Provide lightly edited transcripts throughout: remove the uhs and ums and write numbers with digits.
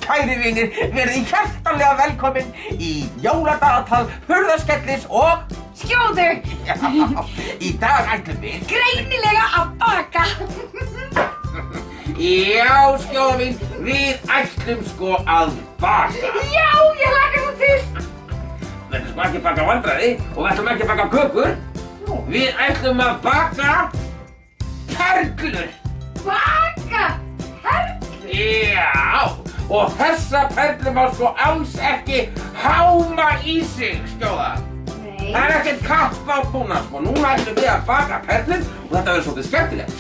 kæri vinir, verið hjartanlega velkomin í jóladagatal Hurðaskellis og Skjóðu! Já, í dag ætlum við greinilega að baka. Já, Skjóða mín, við ætlum sko að baka. Já, ég hlakka svo til. Við ætlum sko ekki að baka vandræði og við ætlum ekki að baka kökur. Við ætlum að baka perlur. Baka perlur? Já, og þessa perlur má sko alls ekki háma í sig, Skjóða. Nei. Það ekkert kapp á búna, sko. Núna ætlum við að baka perlur og þetta verður svolítið skemmtilegt.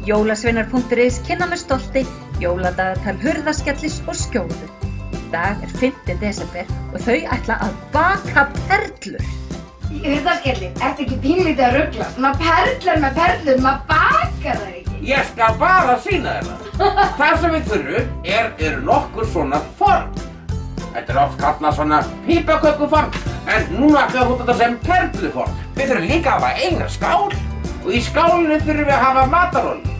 Jólasveinar.is kynna með stolti jóladagatal Hurðaskellis og Skjóðu. Í dag er 5. desember og þau ætla að baka perlur. Í Hurðaskelli, ertu ekki pínlítið að rugla? Maður perlar með perlur, maður bakar það ekki. Ég skal bara sýna þér það. Það sem við þurfum eru nokkur svona form. Þetta er oft kallað svona pipakökuform, en núna ætlum við að nota þetta sem perluform. Við þurfum líka að hafa eina skál og í skálinu þurfum við að hafa matarolíu.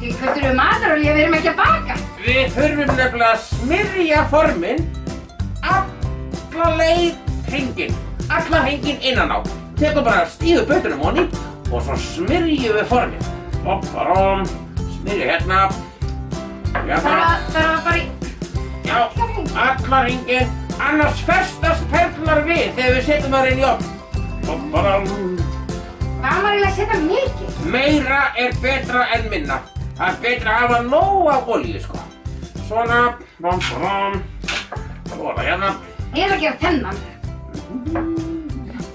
Því hvað þurfum við matarolíu ef við erum ekki að baka? Við þurfum nefnilega að smyrja forminn alla leið hringinn, alla hringinn innan á. Tekum bara stíðu bötunum honni og svo smyrjum við forminn. Opparom, smyrja hérna. Bara í... Já, alla hringinn, annars festast perlurnar við þegar við setjum það inn í ofn. Opparom. Hvað maður eiginlega að setja mikið? Meira er betra en minna. Það er betra að hafa nóg af olíu, sko. Svona, opparom. Svona hérna. Ég ætla að gera þennan.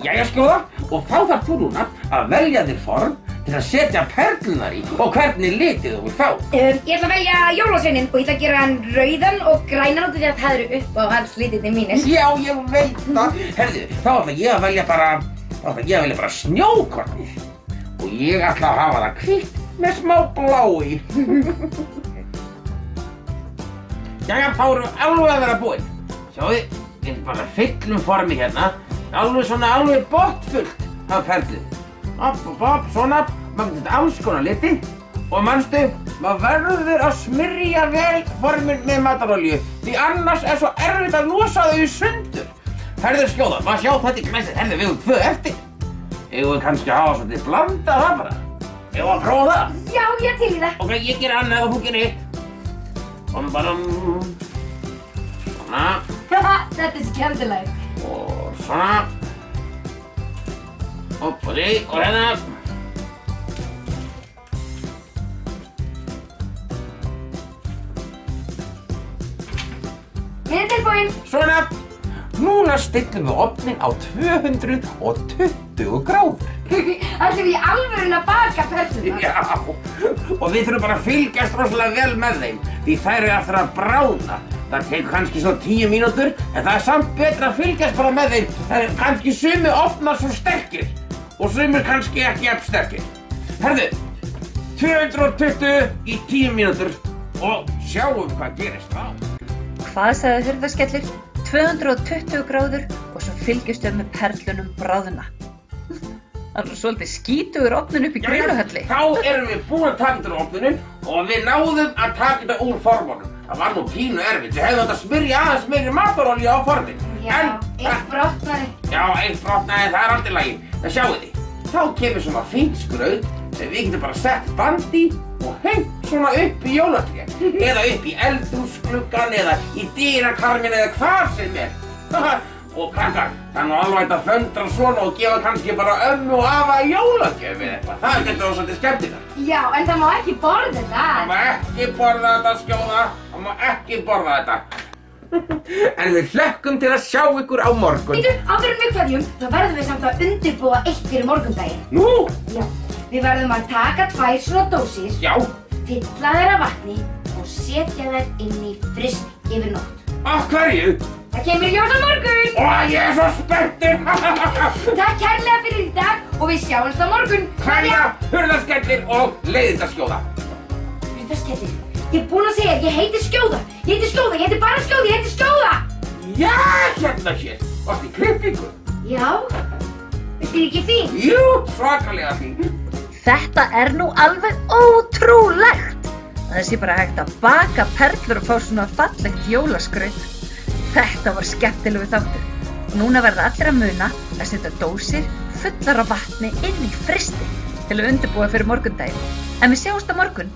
Jæja, Skjóða, og þá þarf þú núna að velja þér form til að setja perlunar í og hvernig litið þú vilt fá. Ég ætla að velja jólasveinin og ég ætla að gera hann rauðan og grænan út af því að það eru upp á hans litirnir mínir. Já, ég veit það. Herðu, þá ætla ég að velja bara snjókornið. Og ég ætla að hafa það hvítt með smá blái. Jæja, þá erum við alveg að vera búin. Sjáðu, við bara fyllum formið hérna. Alveg bottfullt af perlu. Opp, svona, maður getur alls konar liti. Og manstu, maður verður að smyrja vel formið með matarolíu. Því annars er svo erfitt að losa þau í sundur. Herðu, Skjóða, maður sjá þetta í glæsið. Herðu, við höfum 2 eftir. Eigum við kannski að hafa svolítið blanda það bara. Eigum við að prófa það? Já, ég til í það. Ok, ég ger annað og þú gerir hitt. Bara, svona. Þetta er skemmtilegt. Og svona. Upp og því, og hérna. Minn er tilbúinn. Svona. Núna stillum við ofninn á 220 gráður. Ætlum við í alvörunni að baka perlurnar? Já, og við þurfum bara að fylgjast rosalega vel með þeim, því þær eru eftir að bráðna. Það tekur kannski svo 10 mínútur, en það er samt betra að fylgjast bara með þeim. Það er kannski sumir ofnar svo sterkir, og sumir kannski ekki jafn sterkir. Herðu, 220 í 10 mínútur, og sjáum hvað gerist þá. Hvað sagði Hurðaskellir? 220 gráður og svo fylgjumst við með perlunum bráðna. Það er svolítið skítugur ofninn upp í grilluhelli. Þá erum við búin að taka þetta úr ofninum og við náðum að taka þetta úr formunum. Það var nú pínu erfitt, við hefðum þetta að smyrja aðeins meiri matarolíu á forminn. Já, eitt brotnaði. Já, eitt brotnaði, það er allt í lagi. En sjáu þið, þá kemur svona fínt skraut sem við getum bara sett band í og hengt svona upp í jólatré. Eða upp í eldhúsgluggann eða í dyrakarminn eða hvar sem er. Og krakkar, það er nú alveg hægt að föndra svona og gefa kannski bara ömmu og afa jólagjöf eða eitthvað. Það getur þá svolítið skemmtilegt. Já, en það má ekki borða þetta. Það má ekki borða þetta, Skjóða. Það má ekki borða þetta. En við hlökkum til að sjá ykkur á morgun. Bíddu, áður en við kveðjum, þá verðum við samt að undirbúa eitt fyrir morgundaginn. Nú? Já, við verðum að taka 2 svona dósir, Já. fylla þær af vatni og setja þær inn í fryst yfir nótt. Af hverju? Það kemur í ljós á morgun! Ó, ég er svo spenntur! Takk kærlega fyrir í dag og við sjáumst á morgun! Kveðja, Hurðaskellir og Leiðindaskjóða. Hurðaskellir, ég er búin að segja, ég heiti Skjóða! Ég heiti Skjóða, ég heiti bara Skjóða, ég heiti Skjóða! Já, hérna hér. Varstu í klippingu? Já, veistu ekki fín? Jú, svakalega fín. Þetta er nú alveg ótrúlegt. að það sé bara hægt að baka perlur og fá svona fallegt jólaskraut. Þetta var skemmtilegu þáttur. Og núna verða allir að muna að setja dósir fullar af vatni inn í frysti til að undirbúa fyrir morgundaginn. En við sjáumst á morgun.